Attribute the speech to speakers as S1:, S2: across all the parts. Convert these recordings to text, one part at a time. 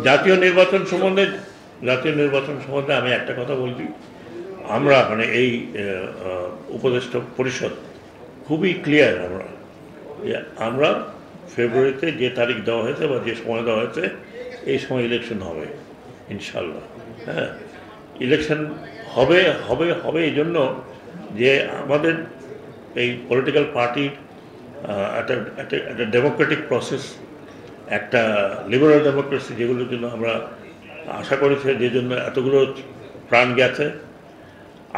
S1: জাতীয় নির্বাচন সম্বন্ধে আমি একটা কথা বলছি। আমরা মানে এই উপদেষ্টা পরিষদ খুবই ক্লিয়ার। আমরা ফেব্রুয়ারিতে যে তারিখ দেওয়া হয়েছে বা যে সময় দেওয়া হয়েছে এই সময় ইলেকশন হবে ইনশাল্লাহ। হ্যাঁ, ইলেকশন হবে হবে হবে এই জন্য যে আমাদের এই পলিটিক্যাল পার্টির একটা একটা একটা ডেমোক্রেটিক প্রসেস, একটা লিবারাল ডেমোক্রেসি, যেগুলোর জন্য আমরা আশা করেছি, যে জন্য এতগুলো প্রাণ গেছে।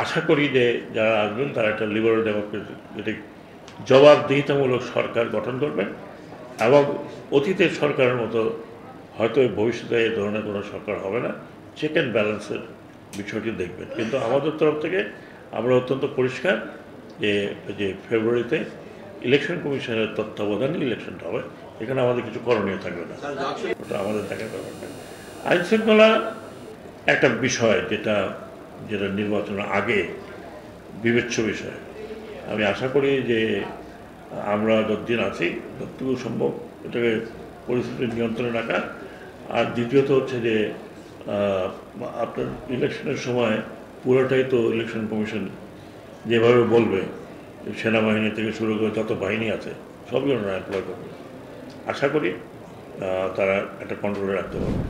S1: আশা করি যে যারা আসবেন তারা একটা লিবারাল ডেমোক্রেটিক জবাবদিহিতামূলক সরকার গঠন করবেন এবং অতীতের সরকারের মতো হয়তো ভবিষ্যতে এই ধরনের কোনো সরকার হবে না, চেক অ্যান্ড ব্যালেন্সের বিষয়টি দেখবেন। কিন্তু আমাদের তরফ থেকে আমরা অত্যন্ত পরিষ্কার যে যে ফেব্রুয়ারিতে ইলেকশন কমিশনের তত্ত্বাবধানে ইলেকশনটা হবে, এখানে আমাদের কিছু করণীয় থাকবে না, ওটা আমাদের দেখার ব্যাপার না। আইন শৃঙ্খলা একটা বিষয় যেটা যেটা নির্বাচনের আগে বিবেচ্য বিষয়। আমি আশা করি যে আমরা যতদিন আছি যতটুকু সম্ভব এটাকে পরিস্থিতি নিয়ন্ত্রণে রাখা। আর দ্বিতীয়ত হচ্ছে যে আপনার ইলেকশনের সময় পুরোটাই তো ইলেকশন কমিশন যেভাবে বলবে, সেনাবাহিনী থেকে শুরু করে যত বাহিনী আছে সবই ওনারা অ্যাপ্লাই করবে। আশা করি তারা একটা কন্ট্রোলে রাখতে পারবে।